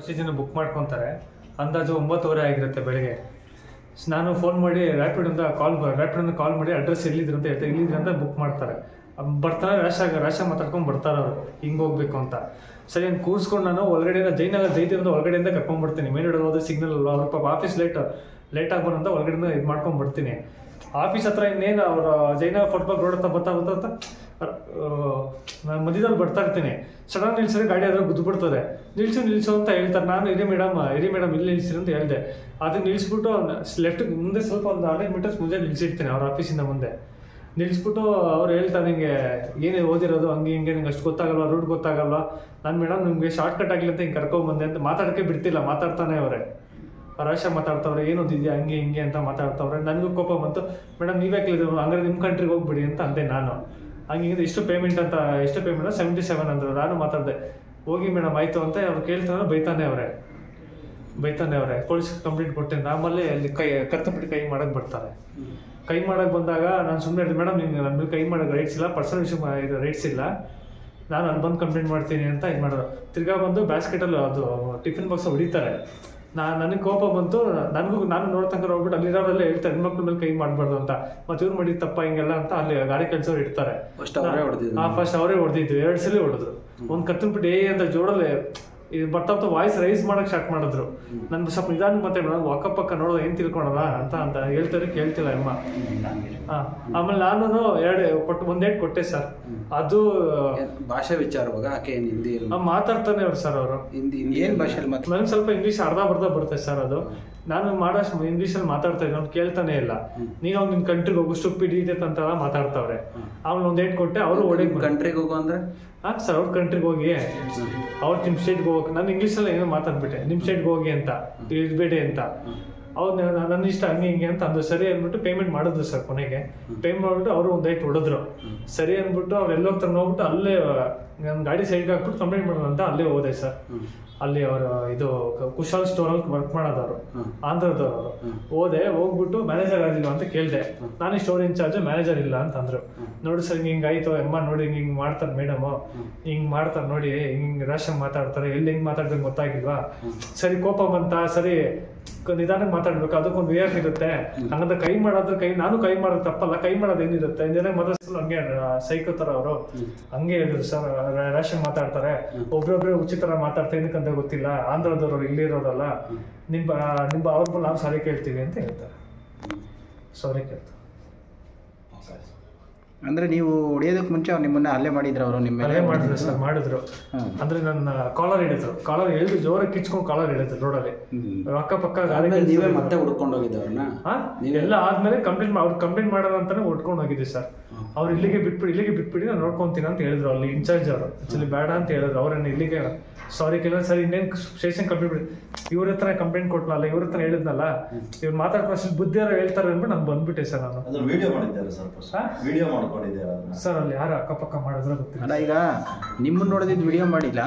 ಅಷ್ಟು ಜನ ಬುಕ್ ಮಾಡ್ಕೊತಾರೆ. ಅಂದಾಜು 9:30 ಆಗಿರುತ್ತೆ ಬೆಳಗ್ಗೆ. ನಾನು ಫೋನ್ ಮಾಡಿ ರ್ಯಾಪಿಡೊಂದ ಕಾಲ್ ಮಾಡಿ ಅಡ್ರೆಸ್ ಎಲ್ಲಿದ್ರು ಅಂತ ಹೇಳ್ತಾರೆ. ಇಲ್ಲಿದ್ರೆ ಅಂತ ಬುಕ್ ಮಾಡ್ತಾರೆ. ಬರ್ತಾರೆ, ರ್ಯಾಶ್ ಮಾತಾಡ್ಕೊಂಡು ಬರ್ತಾರೆ ಅವರು, ಹಿಂಗೆ ಹೋಗ್ಬೇಕು ಅಂತ. ಸರಿ ಅಂತ ಕೂರಿಸ್ಕೊಂಡು ನಾನು ಒಳಗಡೆಯಿಂದ ಜೈತಿರದ ಒಳಗಡೆಯಿಂದ ಕರ್ಕೊಂಡ್ಬರ್ತೀನಿ. ಮೇನ್ ರೋಡ್ ಹೋದ್ರೆ ಸಿಗ್ನಲ್ ಅಲ್ಲ, ಅವ್ರ ಪಾಪ ಆಫೀಸ್ ಲೇಟ್ ಆಗ್ಬಾರಂತ ಒಳಗಡೆಯಿಂದ ಇದು ಮಾಡ್ಕೊಂಡು ಬರ್ತೀನಿ. ಆಫೀಸ್ ಹತ್ರ ಇನ್ನೇನು ಅವ್ರ ಜೈನಗರ ಫುಟ್ಬಾಲ್ ರೋಡ್ ಹತ್ರ ಬರ್ತಾ ನಾನು ಮಧ್ಯದಲ್ಲಿ ಬರ್ತಾ ಇರ್ತೀನಿ. ಸಡನ್ ನಿಲ್ಸಿದ್ರೆ ಗಾಡಿ ಅದ್ರ ಗುದ್ದುಬಿಡ್ತದೆ. ನಿಲ್ಸು ಅಂತ ಹೇಳ್ತಾರೆ. ನಾನು ಇರಿ ಮೇಡಮ್ ಇಲ್ಲಿ ನಿಲ್ಸಿರಿ ಅಂತ ಹೇಳಿದೆ. ಅದಕ್ಕೆ ನಿಲ್ಲಿಸ್ಬಿಟ್ಟು ಲೆಫ್ಟ್ ಮುಂದೆ ಸ್ವಲ್ಪ ಒಂದು 100 ಮೀಟರ್ಸ್ ಮುಂದೆ ನಿಲ್ಸಿರ್ತೀನಿ ಅವ್ರ ಆಫೀಸಿಂದ ಮುಂದೆ. ನಿಲ್ಲಿಸ್ಬಿಟ್ಟು ಅವ್ರು ಹೇಳ್ತಾರೆ, ನಿಂಗೆ ಏನೇ ಓದಿರೋದು ಹಂಗೆ ಹಿಂಗೆ ನಿಂಗೆ ಅಷ್ಟು ಗೊತ್ತಾಗಲ್ವಾ, ರೂಟ್ ಗೊತ್ತಾಗಲ್ವಾ. ನಾನು ಮೇಡಮ್ ನಿಮಗೆ ಶಾರ್ಟ್ಕಟ್ ಆಗಲಿ ಅಂತ ಹಿಂಗೆ ಕರ್ಕೊಂಬಂದೆ ಅಂತ ಮಾತಾಡೋಕ್ಕೆ ಬಿಡ್ತಿಲ್ಲ. ಮಾತಾಡ್ತಾನೆ ಅವರೇ ರಾಶ ಮಾತಾಡ್ತವ್ರೆ, ಏನು ಓದಿದ್ಯಾ ಹಂಗೆ ಹಿಂಗೆ ಅಂತ ಮಾತಾಡ್ತವ್ರೆ. ನನಗೂ ಕೋಪ ಬಂತು. ಮೇಡಮ್ ನೀವೇ ಕೇಳಿದ್ರು, ಹಂಗಾರೆ ನಿಮ್ಮ ಕಂಟ್ರಿಗೆ ಹೋಗ್ಬಿಡಿ ಅಂತ ಅಂದೆ ನಾನು. ಹಂಗೆ ಎಷ್ಟು ಪೇಮೆಂಟ್ 77 ಅಂದರು. ನಾನು ಮಾತಾಡಿದೆ, ಹೋಗಿ ಮೇಡಮ್ ಆಯಿತು ಅಂತ ಅವ್ರು ಕೇಳ್ತಾನೆ. ಬೈತಾನೆ ಅವರೇ ಪೊಲೀಸ್ ಕಂಪ್ಲೇಂಟ್ ಕೊಟ್ಟೆ. ಆಮೇಲೆ ಅಲ್ಲಿ ಕರ್ತಬಿಟ್ಟು ಕೈ ಮಾಡೋಕ್ಕೆ ಬರ್ತಾರೆ. ಕೈ ಮಾಡೋಕ್ಕೆ ಬಂದಾಗ ನಾನು ಸುಮ್ಮನೆ ಹೇಳಿದೆ, ಮೇಡಮ್ ನಿಮ್ಗೆ ನನ್ನ ಮೇಲೆ ಕೈ ಮಾಡೋಕ್ಕೆ ರೈಟ್ಸ್ ಇಲ್ಲ, ಪರ್ಸನಲ್ ವಿಷಯ ರೈಟ್ಸ್ ಇಲ್ಲ, ನಾನು ಅಲ್ಲಿ ಬಂದು ಕಂಪ್ಲೇಂಟ್ ಮಾಡ್ತೀನಿ ಅಂತ ಇದು ಮಾಡೋದು. ತಿರ್ಗಾ ಬಂದು ಬ್ಯಾಸ್ಕೆಟಲ್ಲಿ ಅದು ಟಿಫಿನ್ ಬಾಕ್ಸ್ ಹೊಡಿತಾರೆ. ನನಗೆ ಕೋಪ ಬಂತು. ನಾನು ನೋಡ್ತಂಕ ಹೋಗ್ಬಿಟ್ಟು ಅಲ್ಲಿರೋರೆಲ್ಲ ಹೇಳ್ತಾರೆ, ಹೆಣ್ಮಕ್ಳ ಮೇಲೆ ಕೈ ಮಾಡಬಾರ್ದು ಅಂತ. ಮತ್ತೆ ಇವ್ರು ಮಾಡಿದ ತಪ್ಪ ಹಿಂಗೆಲ್ಲ ಅಂತ ಅಲ್ಲಿ ಗಾಡಿ ಕೆಲಸವ್ರು ಇಡ್ತಾರೆ. ಫಸ್ಟ್ ಅವರೇ ಹೊಡೆದಿದ್ದು, 2 ಸಲ ಹೊಡೆದ್ರು. ಒಂದು ಕತ್ತನ್ಬಿಟ್ಟು ಅಂತ ಜೋಡಲ್ಲಿ ಬರ್ತಾ ವಾಯ್ಸ್ ರೈಸ್ ಮಾಡಕ್ಕೆ ಸ್ಟಾರ್ಟ್ ಮಾಡಿದ್ರು. ನನ್ಗೆ ಸ್ವಲ್ಪ ನಿಧಾನ ಮತ್ತೆ ಅಕ್ಕಪಕ್ಕ ನೋಡೋದು ಏನು ತಿಳ್ಕೊಳೋಣ ಅಂತ ಹೇಳ್ತಾರೆ. ಕೇಳ್ತಿಲ್ಲ ಅಮ್ಮ. ಆಮೇಲೆ ನಾನು ಒಂದೇಟ್ ಕೊಟ್ಟೆ ಸರ್. ಅದು ಭಾಷೆ ವಿಚಾರವಾಗ ಮಾತಾಡ್ತಾನೆ ಅವ್ರು ಸರ್. ಅವರು ಏನ್ ಭಾಷೆಯಲ್ಲಿ ನನಗೆ ಸ್ವಲ್ಪ ಇಂಗ್ಲೀಷ್ ಅರ್ಧ ಬರುತ್ತೆ ಸರ್. ಅದು ನಾನು ಮಾಡೋ ಇಂಗ್ಲೀಷಲ್ಲಿ ಮಾತಾಡ್ತಾ ಇದ್ದೆ, ಅವ್ನು ಕೇಳ್ತಾನೆ ಇಲ್ಲ. ನೀನು ಅವ್ನು ನಿನ್ನ ಕಂಟ್ರಿಗೆ ಹೋಗು ಸ್ಟುಪಿಡ್ ಇಡಿಯಟ್ ಅಂತ ಮಾತಾಡ್ತಾವ್ರೆ. ಆಮೇಲೆ ಒಂದೇಟ್ ಕೊಟ್ಟೆ. ಅವರು ಕಂಟ್ರಿಗೆ ಹೋಗು ಅಂದ್ರೆ ಸರ್ ಅವ್ರ ಕಂಟ್ರಿಗೆ ಹೋಗಿ, ಅವ್ರು ನಿಮ್ಮ ಸ್ಟೇಟ್ಗೆ ಹೋಗಕ್ಕೆ, ನಾನು ಇಂಗ್ಲೀಷಲ್ಲಿ ಏನೋ ಮಾತಾಡ್ಬಿಟ್ಟೆ, ನಿಮ್ಮ ಸ್ಟೇಟ್ಗೆ ಹೋಗಿ ಅಂತ ಇರಬೇಡಿ ಅಂತ. ಅವ್ರು ನನ್ನ ಇಷ್ಟ ಹಂಗೆ ಹಿಂಗೆ ಅಂತ ಅಂದು ಸರಿ ಅಂದ್ಬಿಟ್ಟು ಪೇಮೆಂಟ್ ಮಾಡಿದ್ರು ಸರ್. ಕೊನೆಗೆ ಪೇಮೆಂಟ್ ಮಾಡಿಬಿಟ್ಟು ಅವರು ಒಂದು ಡೇಟ್ ಹೊಡೆದ್ರು. ಸರಿ ಅಂದ್ಬಿಟ್ಟು ಅವ್ರು ಎಲ್ಲೋಗ್ತಾರೆ ನೋಡ್ಬಿಟ್ಟು ಅಲ್ಲೇ ನನ್ನ ಗಾಡಿ ಸೈಡ್ಗೆ ಹಾಕ್ಬಿಟ್ಟು ಕಂಪ್ಲೇಂಟ್ ಮಾಡೋದು ಅಂತ ಅಲ್ಲೇ ಹೋದೆ ಸರ್. ಅಲ್ಲಿ ಅವರು ಇದು ಕುಶಾಲ್ ಸ್ಟೋರಲ್ಲಿ ವರ್ಕ್ ಮಾಡೋದವರು, ಆಂಧ್ರದವರು. ಹೋಗ್ಬಿಟ್ಟು ಮ್ಯಾನೇಜರ್ ಆಗಿಲ್ಲ ಅಂತ ಕೇಳಿದೆ. ನಾನು ಸ್ಟೋರ್ ಇನ್ಚಾರ್ಜ್, ಮ್ಯಾನೇಜರ್ ಇಲ್ಲ ಅಂತ ಅಂದ್ರು. ನೋಡಿ ಸರ್ ಹಿಂಗೆ ಆಯ್ತು ಅಮ್ಮ, ನೋಡಿ ಹಿಂಗೆ ಮಾಡ್ತಾರೆ ಮೇಡಮ್, ಹಿಂಗೆ ಮಾಡ್ತಾರೆ ನೋಡಿ, ಹಿಂಗೆ ರ್ಯಾಶ್ ಮಾತಾಡ್ತಾರೆ, ಎಲ್ಲಿ ಹೆಂಗೆ ಮಾತಾಡ್ದಂಗೆ ಗೊತ್ತಾಗಿಲ್ವಾ. ಸರಿ ಕೋಪ ಬಂತ, ಸರಿ ನಿಧಾನಕ್ಕೆ ಮಾತಾಡ್ಬೇಕು, ಅದಕ್ಕೊಂದು ವೇರ್ ಇರುತ್ತೆ. ಹಂಗಂದ್ರೆ ನಾನು ಕೈ ಮಾಡೋದು ತಪ್ಪಲ್ಲ, ಕೈ ಮಾಡೋದು ಏನಿರುತ್ತೆ. ಇಂದಿನ ಮೊದಲು ಹಂಗೆ ಸೈಕೋತರ ಅವರು ಹಂಗೆ ಹೇಳಿದ್ರು ಸರ್, ರ್ಯಾಶ್ ಮಾತಾಡ್ತಾರೆ, ಒಬ್ರೊಬ್ರೆ ಉಚಿತರ ಮಾತಾಡ್ತಾರೆ, ಏನಕ್ಕಂತ ಗೊತ್ತಿಲ್ಲ, ಆಂಧ್ರದವ್ರು ಇಲ್ಲಿರೋರಲ್ಲ, ನಿಮ್ಮ ಅವ್ರ ನಾವು ಸಾರಿ ಕೇಳ್ತೀವಿ ಅಂತ ಹೇಳ್ತಾರೆ. ಸಾರಿ ಕೇಳ್ತಾರೆ. ಅಂದ್ರೆ ನೀವು ಹೊಡೆಯೋದಕ್ಕೆ ಮುಂಚೆ ಅವ್ರು ನಿಮ್ಮನ್ನ ಹಲ್ಲೆ ಮಾಡಿದ್ರು? ಅವರು ನಿಮ್ಮ ಹಲ್ಲೆ ಮಾಡಿದ್ರು ಸರ್, ಮಾಡಿದ್ರು. ಅಂದ್ರೆ ನನ್ನ ಕಾಲರ್ ಹಿಡಿದ್ರು, ಜೋರಾಗಿ ಕಿಚ್ಕೊಂಡು ಕಾಲರ್ ಹಿಡಿದ್ರು ರೋಡಲ್ಲಿ. ಅಕ್ಕಪಕ್ಕ ನೀವೇ ಮತ್ತೆ ಹುಡ್ಕೊಂಡು ಹೋಗಿದ್ದವ್ರನ್ನ? ಎಲ್ಲ ಆದ್ಮೇಲೆ ಕಂಪ್ಲೇಂಟ್ ಮಾಡೋಣ ಅಂತಾನೆ ಹುಡ್ಕೊಂಡು ಹೋಗಿದ್ದೆ ಸರ್. ಅವ್ರು ಇಲ್ಲಿಗೆ ಬಿಟ್ಬಿಡಿ ನಾನು ನೋಡ್ಕೊಂತೀನಿ ಅಂತ ಹೇಳಿದ್ರು ಅಲ್ಲಿ ಇನ್ಚಾರ್ಜ್ ಅವರು. ಆಕ್ಚುಲಿ ಬೇಡ ಅಂತ ಹೇಳಿದ್ರು. ಅವ್ರನ್ನ ಇಲ್ಲಿಗೆ ಸಾರಿ ಕೇಳಿದ್ರೆ ಸರಿ ಇನ್ನೇನು ಸ್ಟೇಷನ್ ಕಂಪ್ಲೇಂಟ್ ಬಿಡಿ, ಇವ್ರ ಹತ್ರ ಕಂಪ್ಲೇಂಟ್ ಕೊಟ್ನಲ್ಲ, ಇವ್ರ ಹತ್ರ ಹೇಳಿದ್ನಲ್ಲ, ಇವ್ರು ಮಾತಾಡ್ಕೊಂಡು ಬುದ್ಧಿಯವರು ಹೇಳ್ತಾರೆ ಅಂದ್ಬಿಟ್ಟು ನಾನು ಬಂದ್ಬಿಟ್ಟೆ ಸರ್. ನಾನು ವಿಡಿಯೋ ಮಾಡ್ಕೊಂಡಿದ್ದೆ ಸರ್. ಅಲ್ಲಿ ಯಾರು ಅಕ್ಕಪಕ್ಕ ಮಾಡಿದ್ರೆ ಗೊತ್ತಿಲ್ಲ. ಈಗ ನಿಮ್ಮನ್ನ ನೋಡಿದ್ ವಿಡಿಯೋ ಮಾಡಿಲ್ಲ.